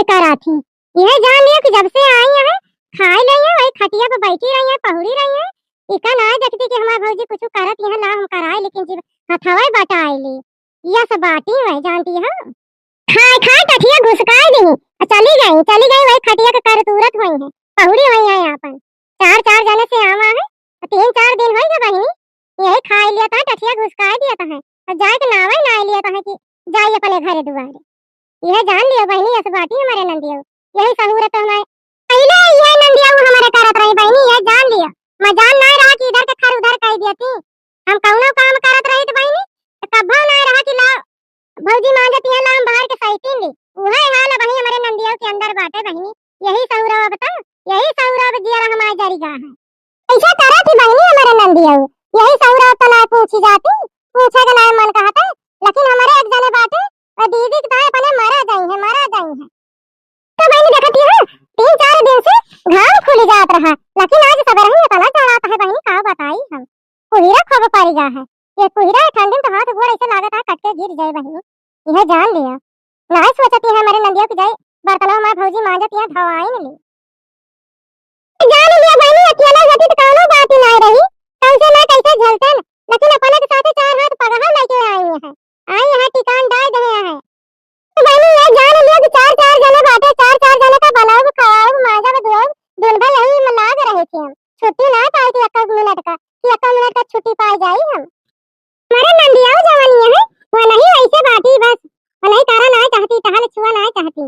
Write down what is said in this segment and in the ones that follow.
करा थी। यह जान लिया कि जब से आई है खाई नहीं है, वही खटिया पे बैठी रही है, पहुड़ी रही है। इका ना देखती कि हमार भौजी कुछ करत यह ना हम कराए, लेकिन जब हथवा बटाई ली यह सब बाटी वही जानती है। खाए खाए टठिया घुसकाई दी, चली गई वही खटिया के करतूरत हुई है, पहुड़ी हुई है यहाँ पर। चार चार जने से आवा है, 3-4 दिन होई गए बहिनी। यही खाई लिया था, टठिया घुसकाई दिया था है, और जाए के नावा ही ना लिया था कि जाइए अपने घरे दुआरे। यह जान लियो बहिनी, ऐसे बाटी हमारे नंदिया यही सहूरत हमारे पहले यह नंदिया हमारे करत रही बहिनी। यह जान लियो, मजाल ना रहा कि इधर के खर उधर कह देती। हम कौनो काम करत रही तो बहिनी तो कब्बो ना रहा कि ला भौजी मांगती है लाम बाहर के सैतीन ली। वही हाल है बहिनी हमारे नंदिया के अंदर बाटे बहिनी। यही सौरव बता, यही सौरव जिया हमारे जरिगा है। ऐसा करा थी बहिनी हमारे नंदिया, यही सौरव तो ना पूछी जाती, पूछे का ना मन कहता। लेकिन हमारे एक जने बाटे और दीदी के ताए अपने मारा जाई है। तो बहिनी देखती है 3-4 दिन से घाव खुल जात रहा, लेकिन आज सवेरे ही पता चलाता है बहिनी। का बताई हम कुहिरा खब पारी गा है। ये कुहिरा ठंडी तो हाथ गोड़ ऐसे लागत है कट के गिर जाए बहिनी। यह जान लिया ना सोचती है हमारे नंदिया की जाए बर्तनों में भौजी मांगती है धवाई नहीं जान लिया बहिनी। अकेला होती तो कौनो बात ही ना रही, कैसे ना कैसे झलते, लेकिन अपने के साथ 4 हाथ पगहा लेके आई है टिकान डाल दे है। तो बहिनी ये जान लिया कि 4-4 जने बाटे, 4-4 जने का बनाओ खाओ माजा में दुआ दिन भर यही में लाग रहे थे हम। छुट्टी ना पाई थी 1 मिनट का कि 1 मिनट का छुट्टी पाई जाई हम। हमारे नंदिया जवानी है वो नहीं वैसे बाटी बस, वो नहीं तारा ना चाहती, टहल छुआ ना चाहती।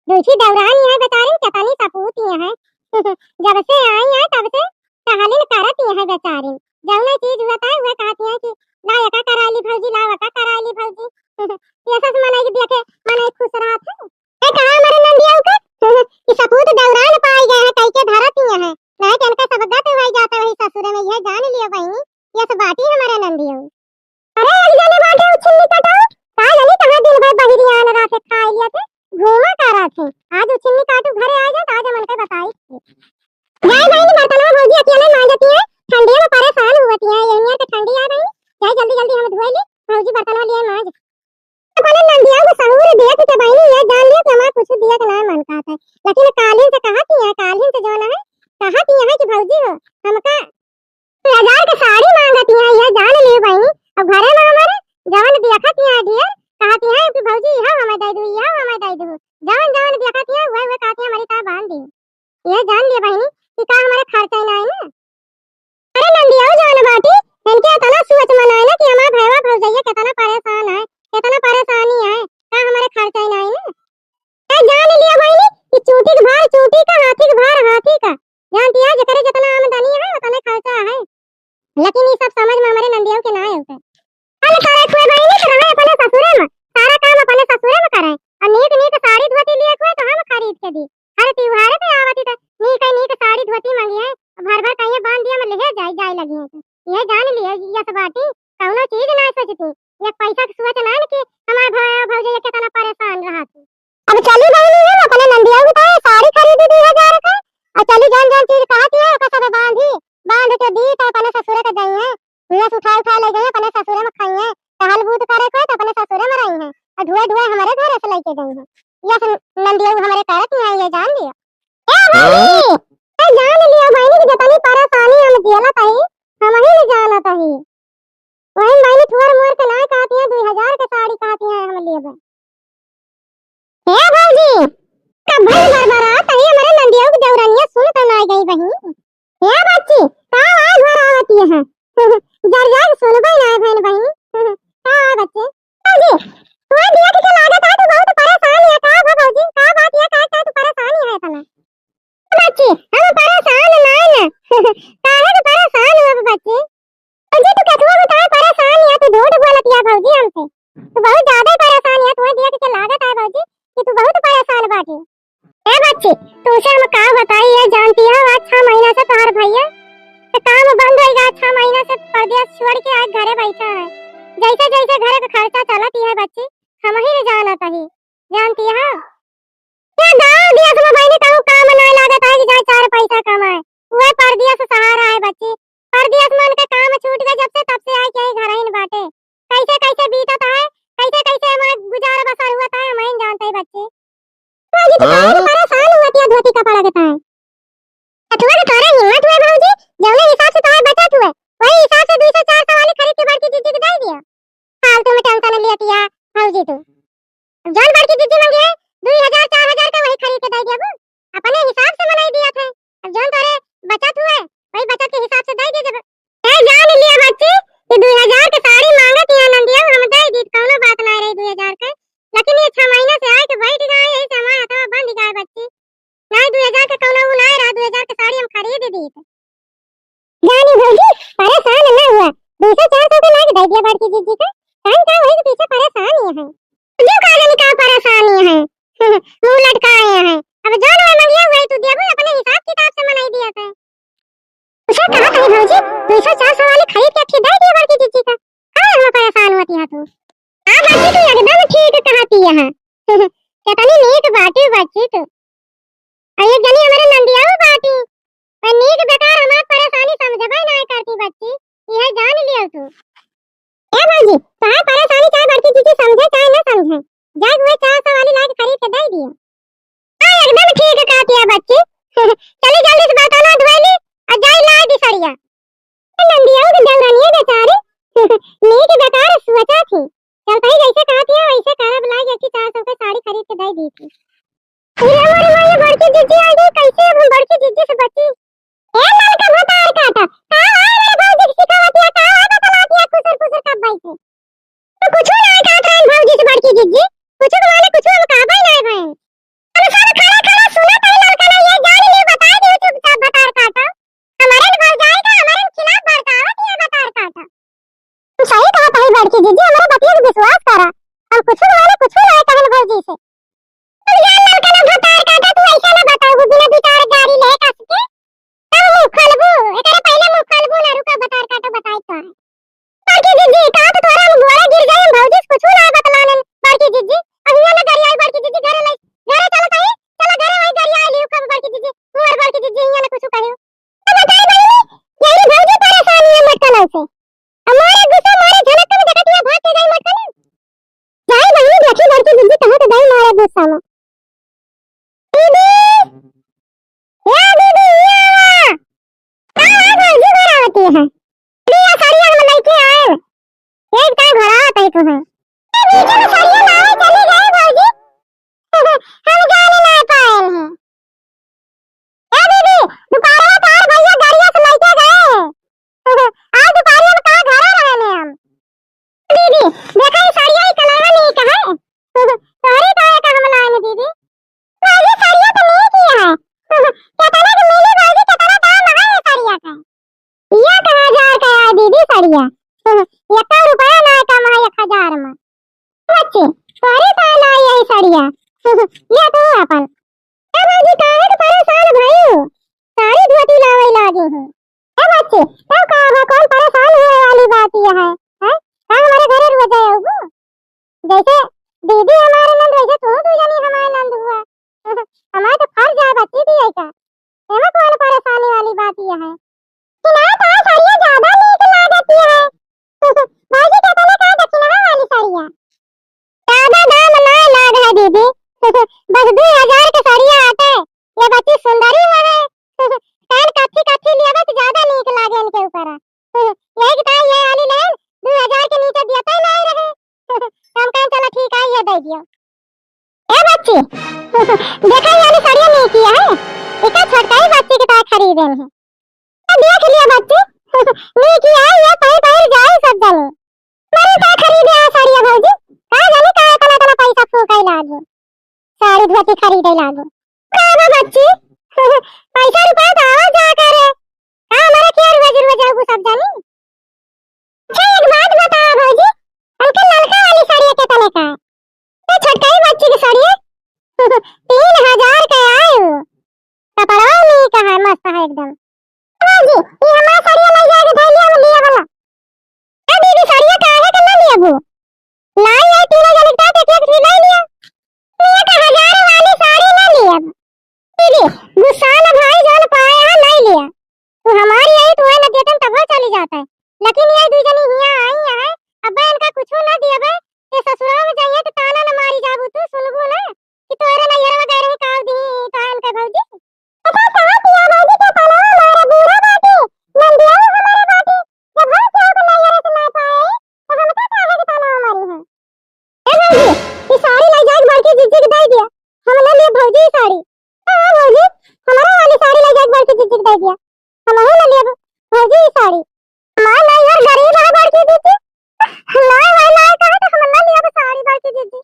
दूसरी दौरान है बेचारी चतानी सपूत है। जब से आई है तब से टहलिन करती है बेचारी। जब ना चीज होता है वह कहती है कि ला यका कराली भौजी, ला वका कराली भौजी। ये सब मने की देखे मने खुश रहत है। ए कहा हमारे नंदिया का कि सपूत दौरान पाई गए है, कई के धरती है नहीं तो इनका सब गत हो जाता वही ससुर में। यह जान लियो बहिनी, ये सब बाटी हमारे नंदिया। अरे एक जने बाटे उछिल्ली कटाओ का जानी कहां दिन भर बहिरियान रात खाई लिया थे घूमा करा थे। आज उछिल्ली काटू घरे आ जा तो आज मन के बताई जाए बहिनी बर्तन में भौजी अकेले मांजती है, ठंडी में परेशान होती है। यही तो ठंडी आ गई, चाहे जल्दी जल्दी हम धोए ले भौजी बर्तन में लिए मांज। अपने नंदिया को सहूर देख के बहिनी ये जान लिया कि हमारा कुछ दिया के ना मन कहता है। लेकिन कालीन से कहती है, कालीन से जो ना है कहती है कि भौजी हो हमका 1000 की साड़ी मांगती है। यह जान लियो बहिनी अब घरे में हमारे जवन देखती है डियर कहती है कि भौजी यह हमें दे दो, यह हमें दे दो। जवन जवन देखती है वह कहती है हमारी ता बांध दी। यह जान लिया बहिनी कि का हमारे खर्चा ना है ना। अरे नंदिया जान बाटी इनके इतना सोच मनाए ना कि हमारा भैया भौजैया कितना परेशान है, कितना परेशानी है, का हमारे खर्चा ना है ना। ए जान लिया बहिनी कि चूटी के भार चूटी का, हाथी के भार हाथी का। जानती है जकरे जितना आमदनी है उतना खर्चा है, लेकिन ये सब समझ में हमारे नंदिया के ना होता। अरे करे कोई बहिनी तो रहे अपने ससुरे में, सारा काम अपने ससुरे में करे। और नीक नीक साड़ी धोती लिए कोई तो हम खरीद के दी। हर त्योहार पे आवती तो नीक साड़ी धोती मांगी है, भर भर कहीं बांध दिया में ले जाए लगी है। ये जान लिया ये सब बाटी कौनो चीज ना सोचती, ये पैसा की सोच ना कि हमारे भैया भौजैया कितना परेशान रहा थी। अब चली बहिनी है अपने नंदिया को तो साड़ी खरीदी 2000 का, और चली जान चीज कहती है ओका सब बांध के दी तो अपने ससुरे के गई है। भैंस उठा ले गई अपने ससुरे में खाई है, टहल बूत करे कोई तो अपने ससुरे में रही है, और धुए हमारे घर से लेके गई है। ये सब नंदिया हमारे करत नहीं है। ये जान लिया ए बहिनी, ए जान लिया बहिनी कि जितनी परेशानी हम झेलत है हम ही नहीं जानत है। वही बहिनी थोड़ मोर के ना कहती है 2000 के साड़ी कहती है हम लेबे। हे भौजी कब भई बरबरात है हमारे नंदिया की दौरानिया सुन तो ना गई बहिनी। हे बच्ची का आवाज हो आवती है जर सुनबे ना बहन बहिनी। का बच्चे भौजी तू दिया के लागत है तो बहुत परेशान है। का भौजी का बात है का तू परेशान है इतना। बच्ची हम परेशान ना ना काहे तो परेशान हो बच्ची। भौजी तू कथवा बता परेशान है, तू झूठ बोलती है भौजी हमसे, तू बहुत ज्यादा परेशान है। तू दिया के लागत है भौजी कि तू बहुत परेशान बाटी। ए बच्ची तू से हम का बताई है जानती है आज 6 महीना से तोहर भैया तो काम बंद हो गया। 6 महीना से परदेश छोड़ के आज घरे बैठा है। जैसे जैसे घर का खर्चा चलती है बच्ची हम ही नहीं जानत है। जानती है क्या गांव दिया में बहनी कहूं काम ना लागत है कि जाए 4 पैसा कमाए, वह परदेश सहारा है बच्ची। परदेश में उनके काम छूट गए जब से तब से आए के घर ही बाटे। कैसे कैसे बीतत है, कैसे कैसे हमारा गुजारा बसर हुआ था हम ही जानते हैं बच्चे। बड़की जीजी का कान का वही के पीछे परेशान ही है जो का जाने का परेशानी है मुंह लटकाए हैं अब जो ना मंगिया हुआ तू देबो अपने हिसाब किताब से मनाई दिया है उसे कहा था भौजी 200-400 वाले खरीद के खिदा दिया बड़की जीजी का हां हम परेशान होती है तू आ बच्ची तू एकदम ठीक कहती है कितनी नीक बाटी बच्ची तू और एक जनी हमारे नंदियाऊ बाटी और नीक बेकार हमार परेशानी समझबे ना करती बच्ची यह जान लियो तू ए भौजी तार परेशानी चाहे बड़की जीजी समझे चाहे ना समझे जाए हुए 400 वाली लाके खरीद के दे दियो हां एकदम ठीक कहती है बच्ची चली जल्दी से बर्तन धोई ली और जाई ला दी सड़िया नंदियाऊ के देवरानी बेचारे नीक बेकार सोचा थी चल भाई जैसे कहती है वैसे करा बुला के 400 की साड़ी खरीद के दे दी थी ये हमारी मां बड़की जीजी आ गई कैसे अब हम बड़की जीजी से बची ए लाल का भतार काटा हां हां मेरे भौजी की सिखावती है का बतलाती है कुसर कुसर कब भाई से तो कुछ ना कहता है भौजी से बड़की जीजी कुछ माने कुछ हम का भाई नहीं भाई अब सब खड़ा खड़ा सुना तो लड़का ना ये जान ले बता दे चुपचाप भतार काटा हमारे भौ जाएगा हमारे खिलाफ बरकावत है भतार काटा तू सही कहा भाई बड़की जीजी हमारा बतिया पे विश्वास करा हम कुछ माने कुछ ना कहल भौजी से तू जान लड़का ना भतार काटा तू ऐसा ना बताओ बिना बेचारे गाड़ी ले कस के तब मुंह खोलबू एकरे पहले मुंह खोलबू ना रुका भतार काटा बताई तो है बड़की जीजी का तो तोरा हम गोड़ा गिर जाए हम भौजी कुछ ना बतलाने बड़की जीजी अब ये ना गाड़ी आई बड़की जीजी घरे ले घरे चलो कहीं चलो घरे वही गाड़ी आई लियो कब बड़की जीजी मोर बड़की जीजी ये ना कुछ कहियो तो बताई बड़ी यही भौजी परेशानी है मटकन से हमारे गुस्सा मारे झलक में जगतिया भाग के गई मटकन जाई बहनी देखी बड़की जीजी कहां तो गई मारे गुस्सा में दीदी या दीदी या हां भौजी घर आती है दिया साड़ियां हम लेके आए एक टाइम घर आते तो है दीदी ने साड़ियां लाए चले गए भौजी हम जाने ना पाए हैं ए दीदी दोपहर में तार भैया गाड़ियां से लेके गए आज दोपहर में कहां घर रहे हैं हम दीदी देखा ये साड़ियां ही कलर नहीं का है सारी का हम लाए दीदी भौजी साड़ियां तो नहीं की है कहता कि मेरी भौजी कितना दाम है ये साड़ियां का ये 1000 का है दीदी साड़ियां 1 रुपया ना कम है 1000 में बच्चे सारी साल आई है साड़ियां ये तो अपन ए भौजी काहे के परेशान भइयो सारी धोती लावे लागे हैं ए बच्चे तब का है कौन परेशान होए वाली बात ये है हैं हमारे घरे रोज आए हो जैसे दीदी हमारे नंद वैसे तू जानी हमारे नंद हुआ हमारे तो फर्ज है बच्ची भी ऐसा एमा कौन परेशानी वाली बात ये है कि ना तो साड़ियां ज्यादा नीक लागती है भौजी कहते ने कहा दक्षिणा वाली साड़ियां ज्यादा दाम ना लाग है दीदी बस 2000 के साड़ियां आते ये बच्ची सुंदरी है कान काठी काठी लिया तो ज्यादा नीक लागे इनके ऊपर यही कि ये वाली ले 2000 के नीचे देता ही नहीं रहे हम कहें चलो ठीक है ये दे दियो ए बच्ची देखा ये वाली साड़ियां नहीं किया है एक छोटा ही बच्ची के पास खरीदे हैं देख लिया बच्चे नहीं किया है ये पहले पहले जाए सब जाने मैंने क्या खरीदे आ साड़ियां भौजी का जाने का इतना पैसा फूकाई लागो साड़ी धोती खरीदे लागो का बच्ची पैसा रुपया तो आवा जा करे हां हमारा क्या रोज जाओ सब जाने अच्छा एक बात बता भौजी अंकल लड़का वाली साड़ियां कितने का है ये छोटा ही बच्ची की साड़ियां 3000 का आए कपड़ा नहीं का है मस्त है एकदम भौजी ये हमारा साड़ियां ले जाके धो लिया लिया वाला ए दीदी साड़ियां का है कि ना लिया वो लाई है 3000 का तो एक ले लिया ये 1000 वाली साड़ी ना लिया दीदी गुस्सा ना भाई जान पाया नहीं लिया तू हमारी आई तो है ना देतन तब चली जाता है लेकिन ये दू जनी हिया आई है अब इनका कुछ ना दिया बे ये ससुराल में जाइए तो ताना ना मारी जाबू तू सुनबू ना कि तोरे ना यरवा गए रही काव दी तान का भौजी पता कहां किया भौजी के ताना हमारा बुरा बाटी नंदिया हमारे बाटी जब हम क्या को नहीं यरे से ना पाए तो हम का काहे के ताना हमारी है ए भौजी ये साड़ी ले जाके बड़की जीजी के दे दिया हम ले लिए भौजी साड़ी हां भौजी हमारा वाली साड़ी ले जाके बड़की जीजी के दे दिया हम ले लिए भौजी साड़ी मां नहीं यार गरीब है बड़की जीजी लाए भाई लाए कहा तो हम ले लिए साड़ी बड़की जीजी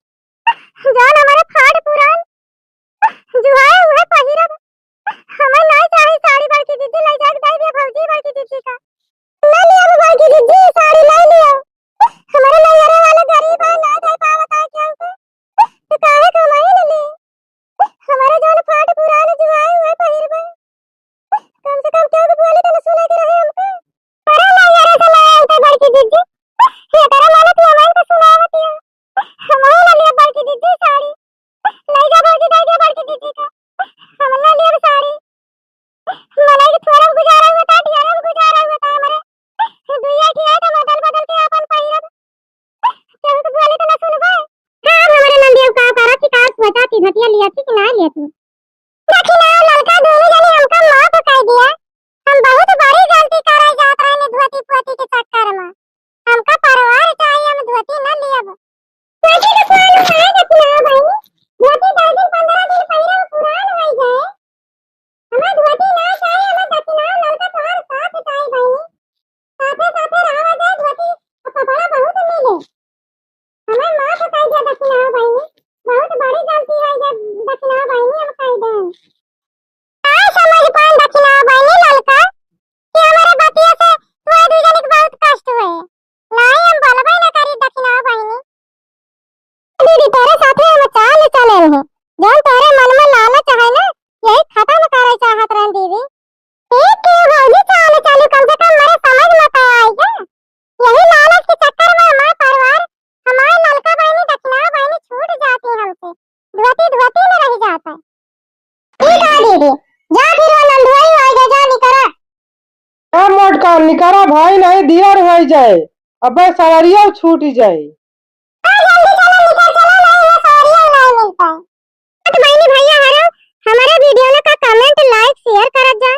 जान हमारे फाड़ पुरान जुआए हुए पहिरब हमें नहीं चाहिए साड़ी बड़की जीजी ले जाके दे दिया भौजी बड़की जीजी का ले लिया बड़की जीजी साड़ी ले लिया का निकरा भाई नहीं दिया रह जाए, अब सवरिया छूट जाए। तो बहनी भैया हमारे वीडियो का कमेंट लाइक शेयर कर जा।